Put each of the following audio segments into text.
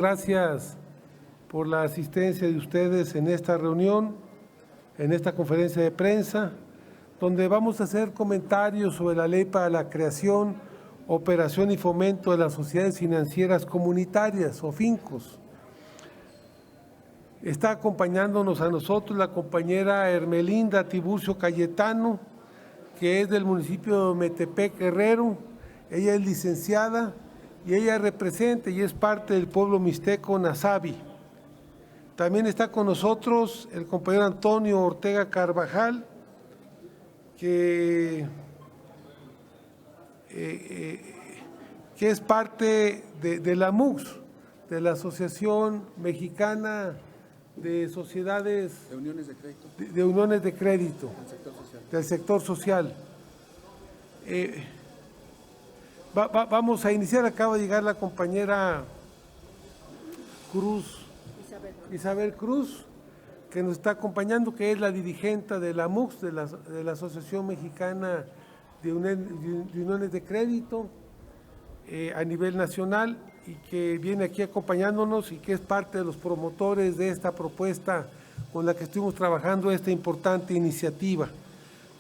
Gracias por la asistencia de ustedes en esta reunión, en esta conferencia de prensa, donde vamos a hacer comentarios sobre la ley para la creación, operación y fomento de las sociedades financieras comunitarias o FINCOS. Está acompañándonos a nosotros la compañera Hermelinda Tiburcio Cayetano, que es del municipio de Metepec, Guerrero. Ella es licenciada y ella representa y es parte del pueblo mixteco Nazavi. También está con nosotros el compañero Antonio Ortega Carvajal, que es parte de la MUX, de la Asociación Mexicana de Sociedades de Uniones de Crédito, de Uniones de Crédito del sector social. Vamos a iniciar. Acaba de llegar la compañera Cruz, Isabel Cruz, que nos está acompañando, que es la dirigente de la MUX, de la Asociación Mexicana de Uniones de Crédito a nivel nacional, y que viene aquí acompañándonos y que es parte de los promotores de esta propuesta con la que estuvimos trabajando esta importante iniciativa.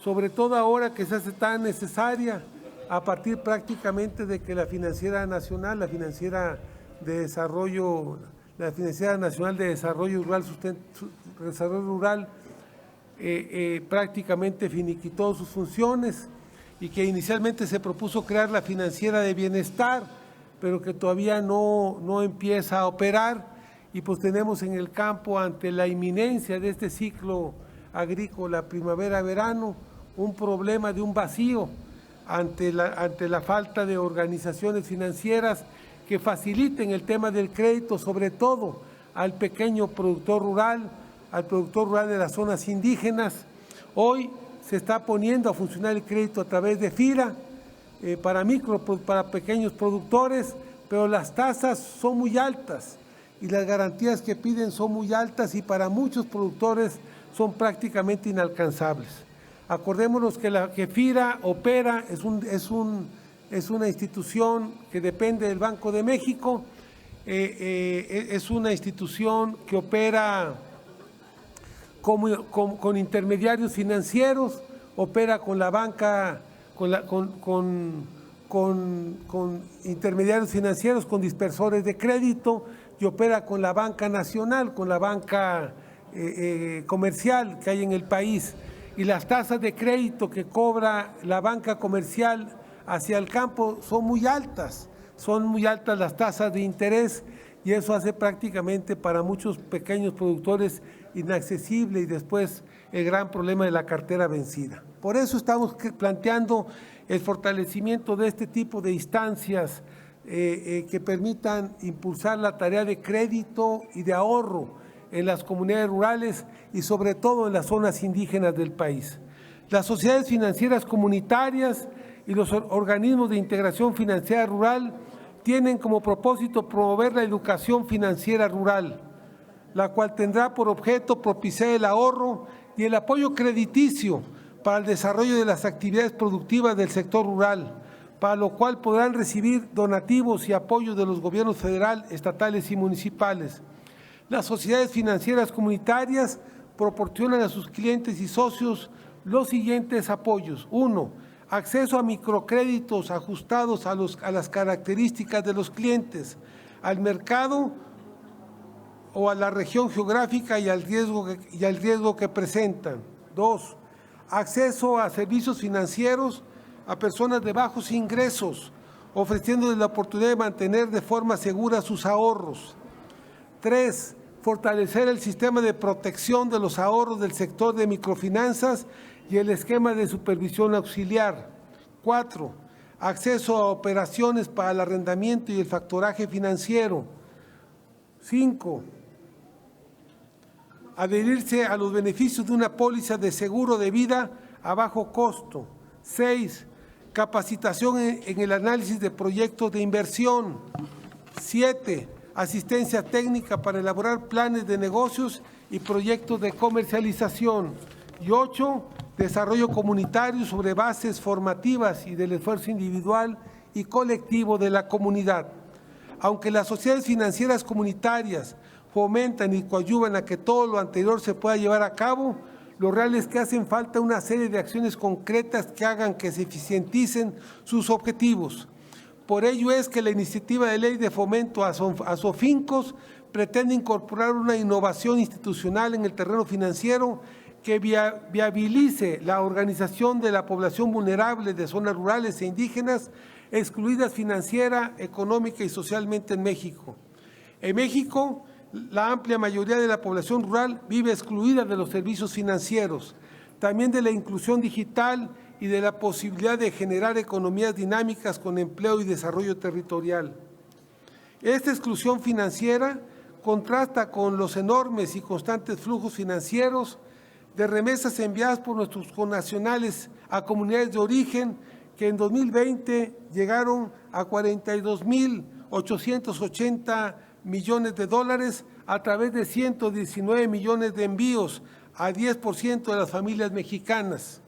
Sobre todo ahora que se hace tan necesaria a partir prácticamente de que la Financiera Nacional, la Financiera Nacional de Desarrollo Rural, prácticamente finiquitó sus funciones, y que inicialmente se propuso crear la Financiera de Bienestar, pero que todavía no empieza a operar, y pues tenemos en el campo, ante la inminencia de este ciclo agrícola primavera-verano, un problema de un vacío ante la falta de organizaciones financieras que faciliten el tema del crédito, sobre todo al pequeño productor rural, al productor rural de las zonas indígenas. Hoy se está poniendo a funcionar el crédito a través de FIRA para pequeños productores, pero las tasas son muy altas y las garantías que piden son muy altas, y para muchos productores son prácticamente inalcanzables. Acordémonos que FIRA opera, es una institución que depende del Banco de México, es una institución que opera con intermediarios financieros, opera con la banca, con intermediarios financieros, con dispersores de crédito, y opera con la banca nacional, con la banca comercial que hay en el país. Y las tasas de crédito que cobra la banca comercial hacia el campo son muy altas las tasas de interés, y eso hace prácticamente para muchos pequeños productores inaccesible, y después el gran problema de la cartera vencida. Por eso estamos planteando el fortalecimiento de este tipo de instancias que permitan impulsar la tarea de crédito y de ahorro en las comunidades rurales y sobre todo en las zonas indígenas del país. Las sociedades financieras comunitarias y los organismos de integración financiera rural tienen como propósito promover la educación financiera rural, la cual tendrá por objeto propiciar el ahorro y el apoyo crediticio para el desarrollo de las actividades productivas del sector rural, para lo cual podrán recibir donativos y apoyo de los gobiernos federal, estatales y municipales. Las sociedades financieras comunitarias proporcionan a sus clientes y socios los siguientes apoyos. 1. Acceso a microcréditos ajustados a las características de los clientes, al mercado o a la región geográfica y al riesgo que presentan. 2. Acceso a servicios financieros a personas de bajos ingresos, ofreciéndoles la oportunidad de mantener de forma segura sus ahorros. 3. Fortalecer el sistema de protección de los ahorros del sector de microfinanzas y el esquema de supervisión auxiliar. 4. Acceso a operaciones para el arrendamiento y el factoraje financiero. 5. Adherirse a los beneficios de una póliza de seguro de vida a bajo costo. 6. Capacitación en el análisis de proyectos de inversión. 7. Asistencia técnica para elaborar planes de negocios y proyectos de comercialización. Y 8. Desarrollo comunitario sobre bases formativas y del esfuerzo individual y colectivo de la comunidad. Aunque las sociedades financieras comunitarias fomentan y coadyuvan a que todo lo anterior se pueda llevar a cabo, lo real es que hacen falta una serie de acciones concretas que hagan que se eficienticen sus objetivos. Por ello es que la iniciativa de ley de fomento a Sofincos pretende incorporar una innovación institucional en el terreno financiero que viabilice la organización de la población vulnerable de zonas rurales e indígenas excluidas financiera, económica y socialmente en México. En México, la amplia mayoría de la población rural vive excluida de los servicios financieros, también de la inclusión digital y de la posibilidad de generar economías dinámicas con empleo y desarrollo territorial. Esta exclusión financiera contrasta con los enormes y constantes flujos financieros de remesas enviadas por nuestros connacionales a comunidades de origen que en 2020 llegaron a 42.880 millones de dólares a través de 119 millones de envíos a 10% de las familias mexicanas.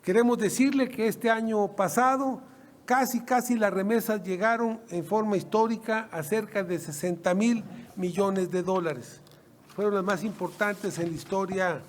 Queremos decirle que este año pasado casi las remesas llegaron en forma histórica a cerca de 60,000 millones de dólares. Fueron las más importantes en la historia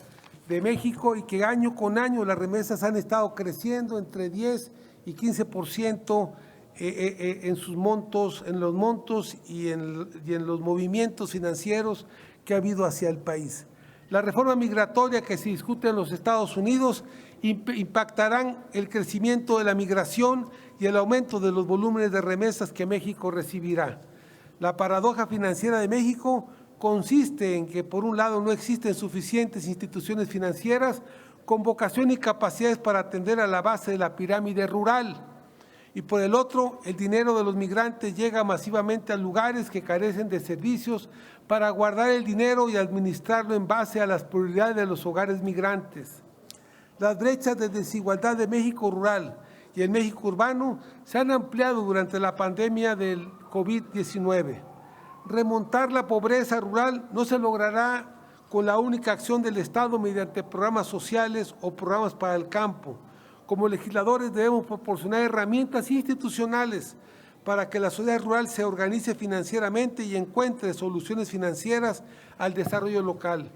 de México y que año con año las remesas han estado creciendo entre 10 y 15% en sus montos, en los montos y en los movimientos financieros que ha habido hacia el país. La reforma migratoria que se discute en los Estados Unidos impactarán el crecimiento de la migración y el aumento de los volúmenes de remesas que México recibirá. La paradoja financiera de México consiste en que, por un lado, no existen suficientes instituciones financieras con vocación y capacidades para atender a la base de la pirámide rural, y por el otro, el dinero de los migrantes llega masivamente a lugares que carecen de servicios para guardar el dinero y administrarlo en base a las prioridades de los hogares migrantes. Las brechas de desigualdad de México rural y el México urbano se han ampliado durante la pandemia del COVID-19. Remontar la pobreza rural no se logrará con la única acción del Estado mediante programas sociales o programas para el campo. Como legisladores debemos proporcionar herramientas institucionales para que la sociedad rural se organice financieramente y encuentre soluciones financieras al desarrollo local.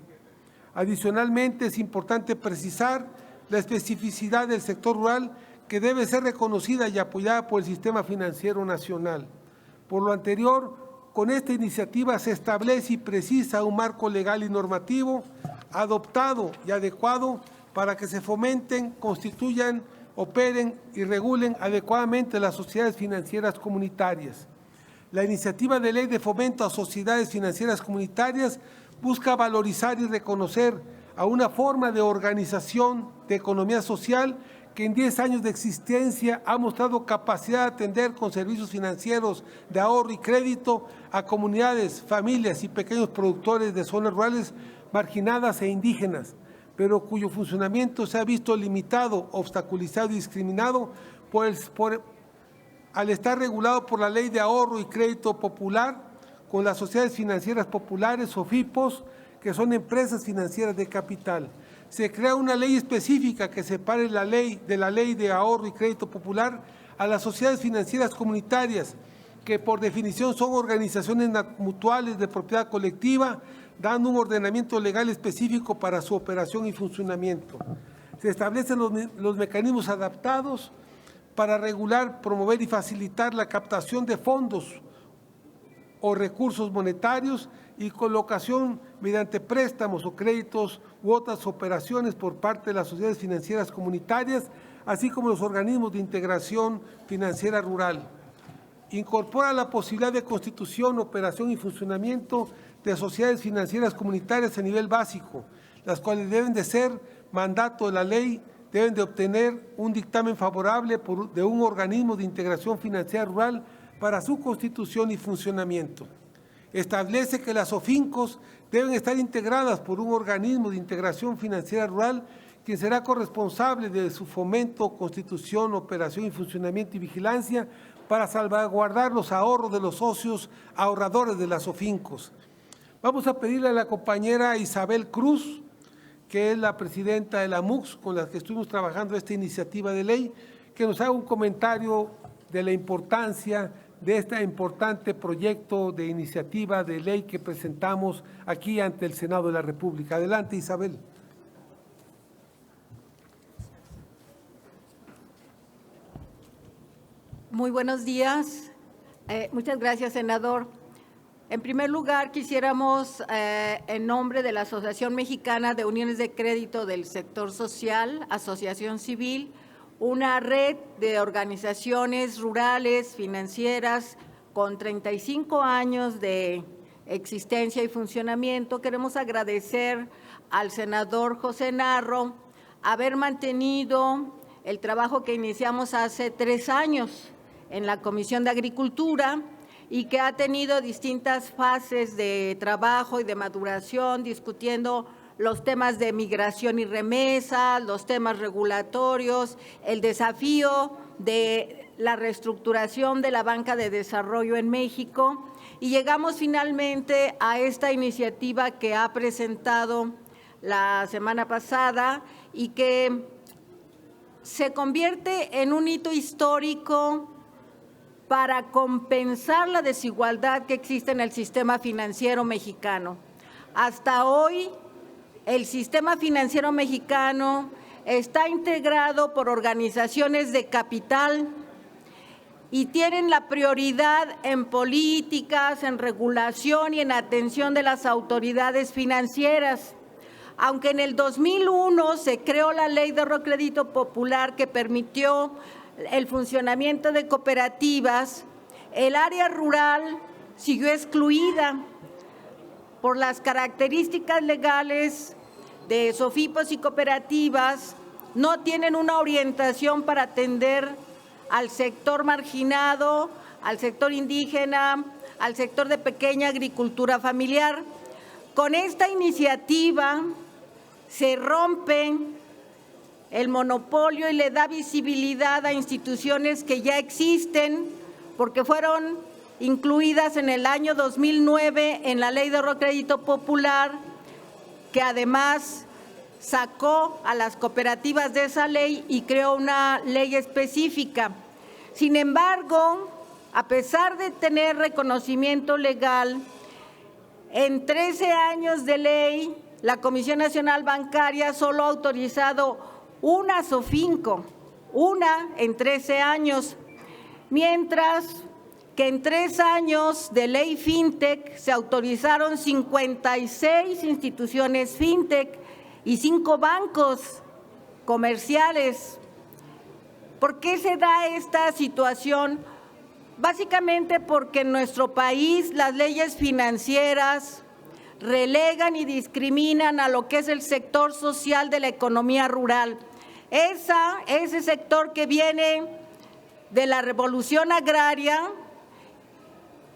Adicionalmente, es importante precisar la especificidad del sector rural que debe ser reconocida y apoyada por el sistema financiero nacional. Por lo anterior, con esta iniciativa se establece y precisa un marco legal y normativo adoptado y adecuado para que se fomenten, constituyan, operen y regulen adecuadamente las sociedades financieras comunitarias. La iniciativa de ley de fomento a sociedades financieras comunitarias busca valorizar y reconocer a una forma de organización de economía social que en 10 años de existencia ha mostrado capacidad de atender con servicios financieros de ahorro y crédito a comunidades, familias y pequeños productores de zonas rurales marginadas e indígenas, pero cuyo funcionamiento se ha visto limitado, obstaculizado y discriminado al estar regulado por la Ley de Ahorro y Crédito Popular con las sociedades financieras populares o FIPOS, que son empresas financieras de capital. Se crea una ley específica que separe la ley de Ahorro y Crédito Popular a las sociedades financieras comunitarias, que por definición son organizaciones mutuales de propiedad colectiva, dando un ordenamiento legal específico para su operación y funcionamiento. Se establecen los mecanismos adaptados para regular, promover y facilitar la captación de fondos o recursos monetarios y colocación mediante préstamos o créditos u otras operaciones por parte de las sociedades financieras comunitarias, así como los organismos de integración financiera rural. Incorpora la posibilidad de constitución, operación y funcionamiento de sociedades financieras comunitarias a nivel básico, las cuales deben de ser mandato de la ley, deben de obtener un dictamen favorable de un organismo de integración financiera rural para su constitución y funcionamiento. Establece que las SOFINCOS deben estar integradas por un organismo de integración financiera rural, quien será corresponsable de su fomento, constitución, operación y funcionamiento y vigilancia para salvaguardar los ahorros de los socios ahorradores de las SOFINCOS. Vamos a pedirle a la compañera Isabel Cruz, que es la presidenta de la MUX, con la que estuvimos trabajando esta iniciativa de ley, que nos haga un comentario de la importancia de este importante proyecto de iniciativa de ley que presentamos aquí ante el Senado de la República. Adelante, Isabel. Muy buenos días. Muchas gracias, senador. En primer lugar, quisiéramos, en nombre de la Asociación Mexicana de Uniones de Crédito del Sector Social, Asociación Civil, una red de organizaciones rurales, financieras, con 35 años de existencia y funcionamiento, queremos agradecer al senador José Narro haber mantenido el trabajo que iniciamos hace 3 años en la Comisión de Agricultura y que ha tenido distintas fases de trabajo y de maduración, discutiendo los temas de migración y remesas, los temas regulatorios, el desafío de la reestructuración de la banca de desarrollo en México, y llegamos finalmente a esta iniciativa que ha presentado la semana pasada y que se convierte en un hito histórico para compensar la desigualdad que existe en el sistema financiero mexicano. Hasta hoy, el sistema financiero mexicano está integrado por organizaciones de capital y tienen la prioridad en políticas, en regulación y en atención de las autoridades financieras. Aunque en el 2001 se creó la Ley de Ahorro Crédito Popular que permitió el funcionamiento de cooperativas, el área rural siguió excluida por las características legales de SOFIPOS y cooperativas. No tienen una orientación para atender al sector marginado, al sector indígena, al sector de pequeña agricultura familiar. Con esta iniciativa se rompe el monopolio y le da visibilidad a instituciones que ya existen, porque fueron incluidas en el año 2009 en la Ley de Ahorro Crédito Popular, que además sacó a las cooperativas de esa ley y creó una ley específica. Sin embargo, a pesar de tener reconocimiento legal, en 13 años de ley, la Comisión Nacional Bancaria solo ha autorizado una SOFINCO, una en 13 años, mientras que en 3 años de ley FinTech se autorizaron 56 instituciones FinTech y 5 bancos comerciales. ¿Por qué se da esta situación? Básicamente porque en nuestro país las leyes financieras relegan y discriminan a lo que es el sector social de la economía rural. Ese sector que viene de la revolución agraria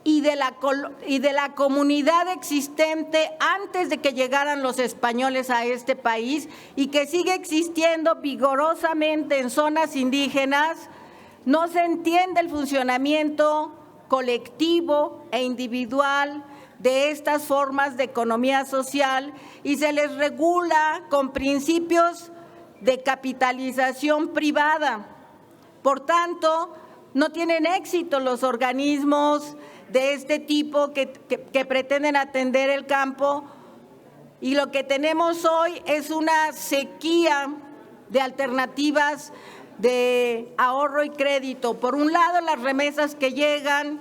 y de la comunidad existente antes de que llegaran los españoles a este país y que sigue existiendo vigorosamente en zonas indígenas. No se entiende el funcionamiento colectivo e individual de estas formas de economía social y se les regula con principios de capitalización privada. Por tanto, no tienen éxito los organismos de este tipo que pretenden atender el campo, y lo que tenemos hoy es una sequía de alternativas de ahorro y crédito. Por un lado, las remesas que llegan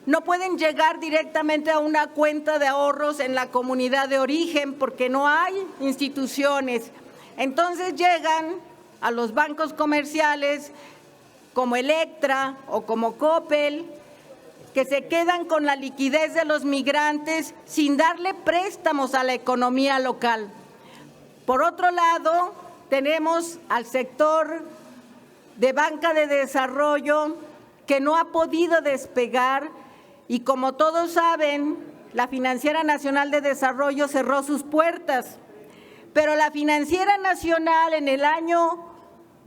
no pueden llegar directamente a una cuenta de ahorros en la comunidad de origen porque no hay instituciones. Entonces llegan a los bancos comerciales como Electra o como Coppel, que se quedan con la liquidez de los migrantes sin darle préstamos a la economía local. Por otro lado, tenemos al sector de banca de desarrollo que no ha podido despegar y, como todos saben, la Financiera Nacional de Desarrollo cerró sus puertas. Pero la Financiera Nacional en el año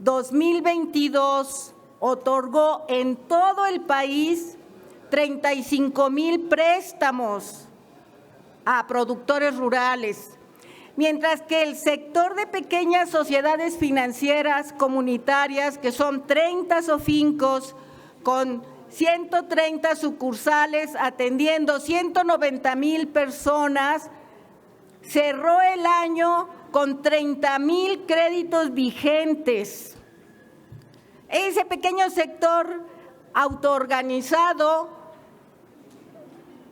2022 otorgó en todo el país 35,000 préstamos a productores rurales, mientras que el sector de pequeñas sociedades financieras comunitarias, que son 30 SOFINCOs con 130 sucursales atendiendo 190,000 personas, cerró el año con 30,000 créditos vigentes. Ese pequeño sector autoorganizado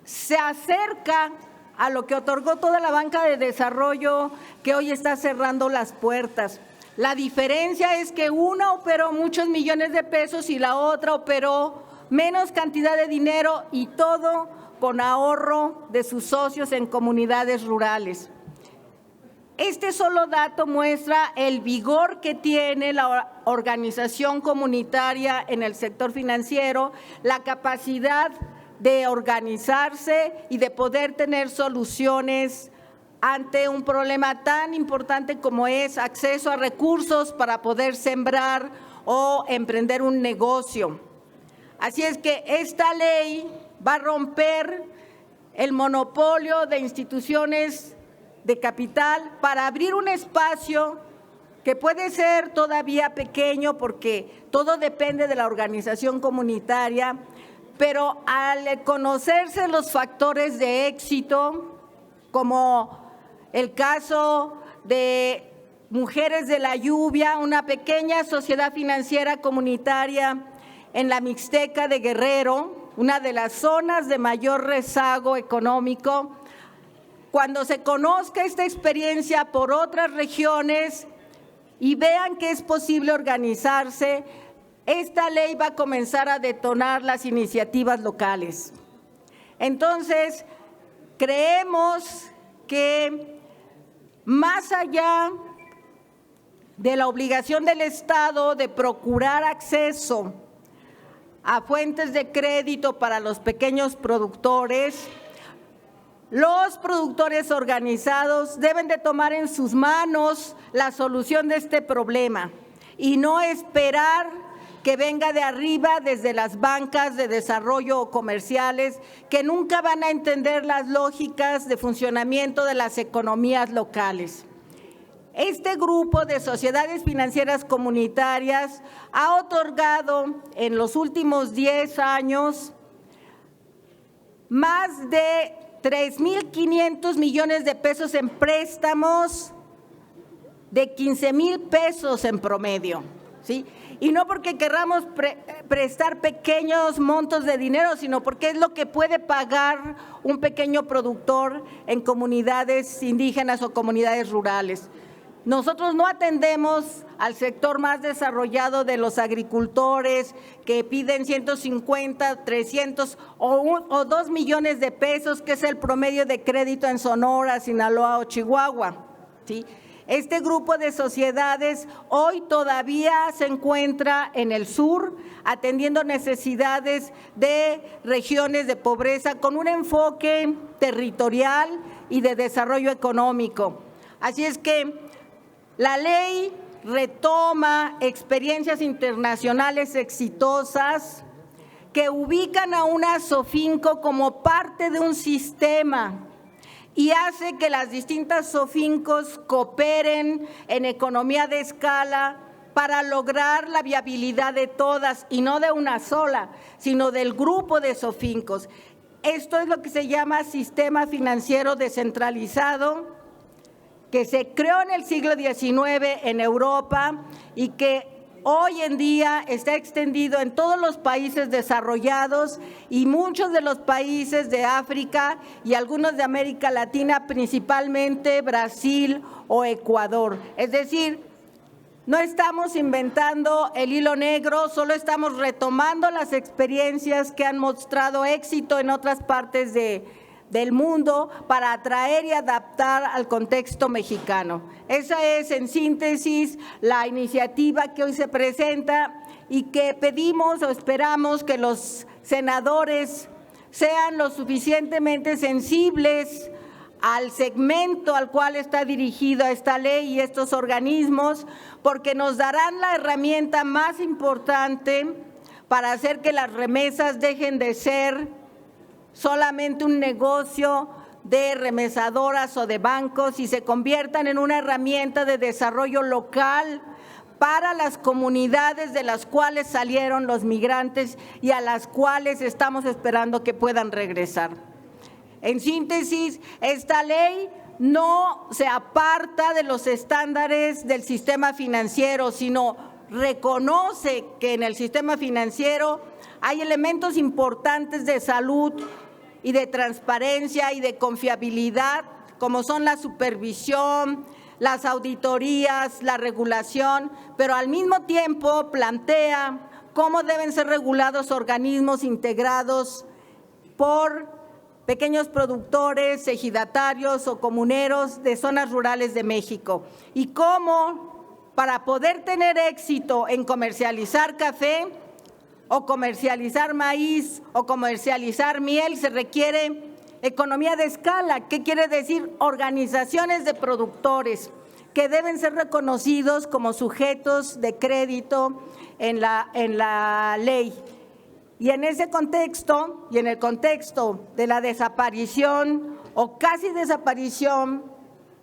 se acerca a lo que otorgó toda la banca de desarrollo que hoy está cerrando las puertas. La diferencia es que una operó muchos millones de pesos y la otra operó menos cantidad de dinero, y todo con ahorro de sus socios en comunidades rurales. Este solo dato muestra el vigor que tiene la organización comunitaria en el sector financiero, la capacidad de organizarse y de poder tener soluciones ante un problema tan importante como es acceso a recursos para poder sembrar o emprender un negocio. Así es que esta ley va a romper el monopolio de instituciones de capital para abrir un espacio que puede ser todavía pequeño porque todo depende de la organización comunitaria, pero al conocerse los factores de éxito, como el caso de Mujeres de la Lluvia, una pequeña sociedad financiera comunitaria en la Mixteca de Guerrero, una de las zonas de mayor rezago económico, cuando se conozca esta experiencia por otras regiones y vean que es posible organizarse, esta ley va a comenzar a detonar las iniciativas locales. Entonces, creemos que más allá de la obligación del Estado de procurar acceso a fuentes de crédito para los pequeños productores, los productores organizados deben de tomar en sus manos la solución de este problema y no esperar que venga de arriba desde las bancas de desarrollo comerciales que nunca van a entender las lógicas de funcionamiento de las economías locales. Este grupo de sociedades financieras comunitarias ha otorgado en los últimos 10 años más de 3,500 millones de pesos en préstamos de 15,000 pesos en promedio, ¿sí? Y no porque querramos prestar pequeños montos de dinero, sino porque es lo que puede pagar un pequeño productor en comunidades indígenas o comunidades rurales. Nosotros no atendemos al sector más desarrollado de los agricultores que piden 150, 300 o 2 millones de pesos, que es el promedio de crédito en Sonora, Sinaloa o Chihuahua, ¿sí? Este grupo de sociedades hoy todavía se encuentra en el sur, atendiendo necesidades de regiones de pobreza con un enfoque territorial y de desarrollo económico. Así es que la ley retoma experiencias internacionales exitosas que ubican a una SOFINCO como parte de un sistema y hace que las distintas SOFINCOs cooperen en economía de escala para lograr la viabilidad de todas, y no de una sola, sino del grupo de SOFINCOs. Esto es lo que se llama sistema financiero descentralizado, que se creó en el siglo XIX en Europa y que hoy en día está extendido en todos los países desarrollados y muchos de los países de África y algunos de América Latina, principalmente Brasil o Ecuador. Es decir, no estamos inventando el hilo negro, solo estamos retomando las experiencias que han mostrado éxito en otras partes del mundo para atraer y adaptar al contexto mexicano. Esa es, en síntesis, la iniciativa que hoy se presenta y que pedimos o esperamos que los senadores sean lo suficientemente sensibles al segmento al cual está dirigida esta ley y estos organismos, porque nos darán la herramienta más importante para hacer que las remesas dejen de ser solamente un negocio de remesadoras o de bancos y se conviertan en una herramienta de desarrollo local para las comunidades de las cuales salieron los migrantes y a las cuales estamos esperando que puedan regresar. En síntesis, esta ley no se aparta de los estándares del sistema financiero, sino reconoce que en el sistema financiero hay elementos importantes de salud y de transparencia y de confiabilidad, como son la supervisión, las auditorías, la regulación, pero al mismo tiempo plantea cómo deben ser regulados organismos integrados por pequeños productores, ejidatarios o comuneros de zonas rurales de México, y cómo para poder tener éxito en comercializar café o comercializar maíz o comercializar miel se requiere economía de escala. ¿Qué quiere decir? Organizaciones de productores que deben ser reconocidos como sujetos de crédito en la ley. Y en ese contexto, y en el contexto de la desaparición o casi desaparición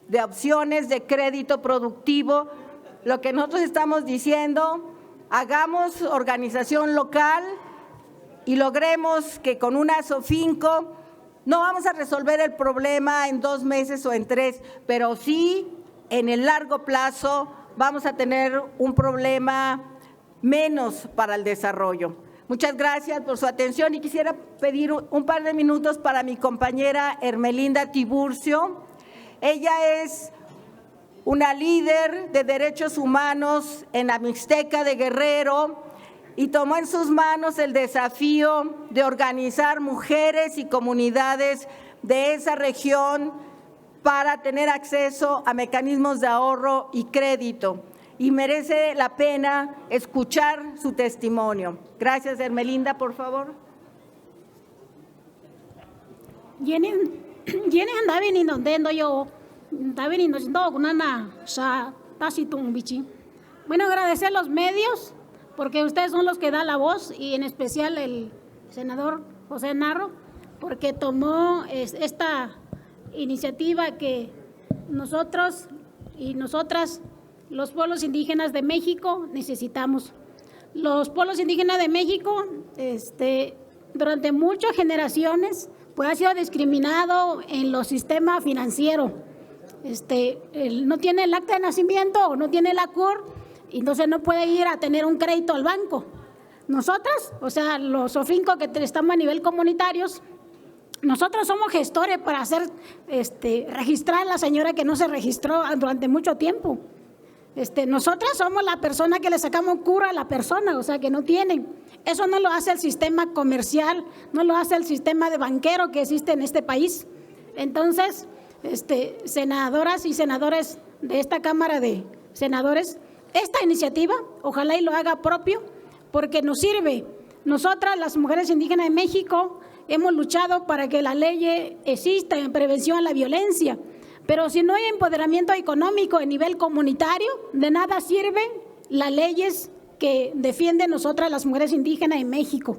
de opciones de crédito productivo, lo que nosotros estamos diciendo, hagamos organización local y logremos que con una SOFINCO no vamos a resolver el problema en 2 meses o en 3, pero sí en el largo plazo vamos a tener un problema menos para el desarrollo. Muchas gracias por su atención y quisiera pedir un par de minutos para mi compañera Hermelinda Tiburcio. Ella es una líder de derechos humanos en la Mixteca de Guerrero y tomó en sus manos el desafío de organizar mujeres y comunidades de esa región para tener acceso a mecanismos de ahorro y crédito. Y merece la pena escuchar su testimonio. Gracias, Hermelinda, por favor. Bueno, agradecer a los medios, porque ustedes son los que dan la voz, y en especial el senador José Narro, porque tomó esta iniciativa que nosotros y nosotras, los pueblos indígenas de México, necesitamos. Los pueblos indígenas de México, durante muchas generaciones, pues ha sido discriminado en los sistemas financieros. No tiene el acta de nacimiento o no tiene la CUR, y entonces no puede ir a tener un crédito al banco. Nosotras, o sea, los SOFINCO que estamos a nivel comunitarios, nosotros somos gestores para hacer, registrar a la señora que no se registró durante mucho tiempo. Nosotras somos la persona que le sacamos cura a la persona, o sea, que no tienen. Eso no lo hace el sistema comercial, no lo hace el sistema de banquero que existe en este país. Entonces, senadoras y senadores de esta Cámara de Senadores, esta iniciativa, ojalá y lo haga propio, porque nos sirve. Nosotras, las mujeres indígenas de México, hemos luchado para que la ley exista en prevención a la violencia. Pero si no hay empoderamiento económico a nivel comunitario, de nada sirven las leyes que defienden nosotras las mujeres indígenas en México.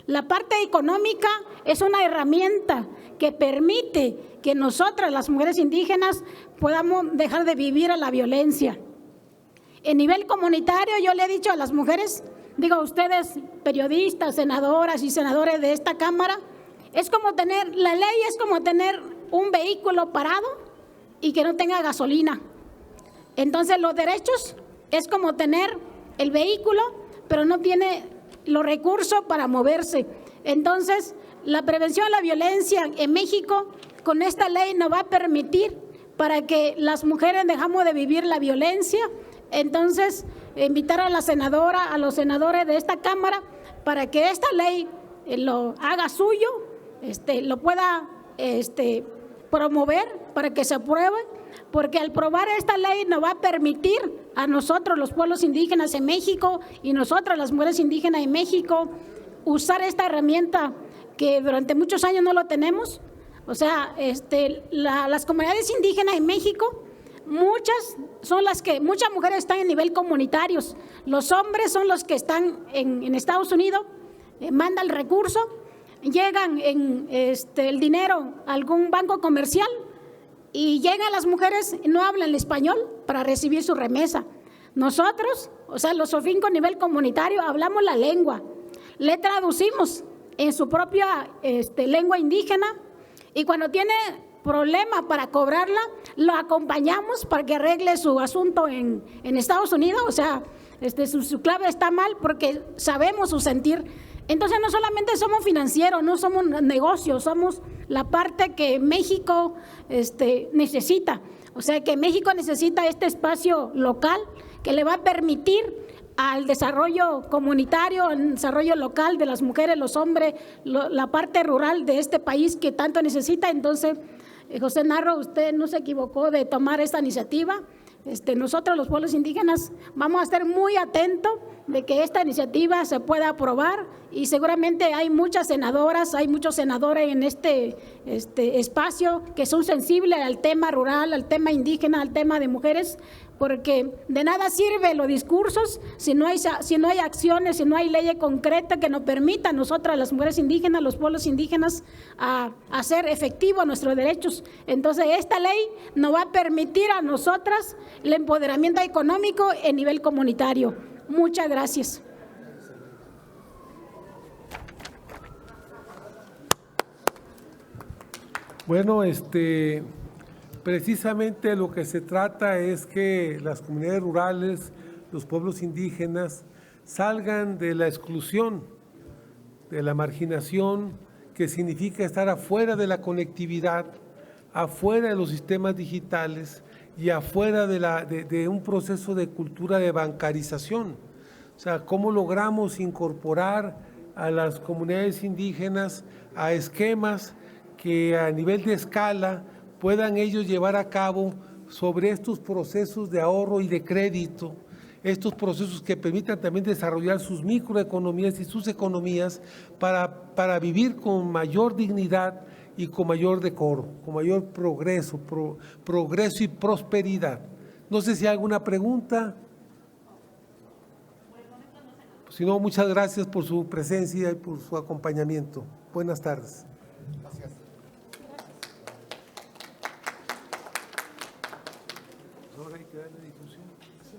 La parte económica es una herramienta que permite que nosotras las mujeres indígenas podamos dejar de vivir a la violencia. En nivel comunitario, yo le he dicho a las mujeres, digo a ustedes, periodistas, senadoras y senadores de esta Cámara, la ley es como tener un vehículo parado y que no tenga gasolina. Entonces los derechos es como tener el vehículo, pero no tiene los recursos para moverse. Entonces, la prevención de la violencia en México, con esta ley nos va a permitir para que las mujeres dejamos de vivir la violencia. Entonces, invitar a la senadora, a los senadores de esta Cámara, para que esta ley lo haga suyo, lo pueda promover para que se apruebe, porque al aprobar esta ley nos va a permitir a nosotros, los pueblos indígenas en México, y nosotras, las mujeres indígenas en México, usar esta herramienta que durante muchos años no lo tenemos. O sea, las comunidades indígenas en México, muchas mujeres están en nivel comunitarios. Los hombres son los que están en Estados Unidos, manda el recurso, llegan el dinero a algún banco comercial y llegan las mujeres y no hablan el español para recibir su remesa. Nosotros, o sea, los SOFINCO a nivel comunitario, hablamos la lengua, le traducimos en su propia lengua indígena, y cuando tiene problema para cobrarla, lo acompañamos para que arregle su asunto en Estados Unidos. O sea, su clave está mal porque sabemos su sentir. Entonces no solamente somos financieros, no somos negocios, somos la parte que México necesita. O sea, que México necesita este espacio local que le va a permitir al desarrollo comunitario, al desarrollo local de las mujeres, los hombres, la parte rural de este país que tanto necesita. Entonces, José Narro, usted no se equivocó de tomar esta iniciativa. Nosotros los pueblos indígenas vamos a estar muy atentos de que esta iniciativa se pueda aprobar, y seguramente hay muchas senadoras, hay muchos senadores en este espacio que son sensibles al tema rural, al tema indígena, al tema de mujeres, porque de nada sirve los discursos si no hay acciones, si no hay leyes concretas que nos permitan nosotras, las mujeres indígenas, los pueblos indígenas, a hacer efectivos nuestros derechos. Entonces, esta ley nos va a permitir a nosotras el empoderamiento económico en nivel comunitario. Muchas gracias. Bueno, precisamente lo que se trata es que las comunidades rurales, los pueblos indígenas, salgan de la exclusión, de la marginación, que significa estar afuera de la conectividad, afuera de los sistemas digitales y afuera de un proceso de cultura de bancarización. O sea, ¿cómo logramos incorporar a las comunidades indígenas a esquemas que a nivel de escala puedan ellos llevar a cabo sobre estos procesos de ahorro y de crédito, estos procesos que permitan también desarrollar sus microeconomías y sus economías para vivir con mayor dignidad y con mayor decoro, con mayor progreso y prosperidad? No sé si hay alguna pregunta. Si no, muchas gracias por su presencia y por su acompañamiento. Buenas tardes. Gracias. Ahora hay que darle difusión. Sí.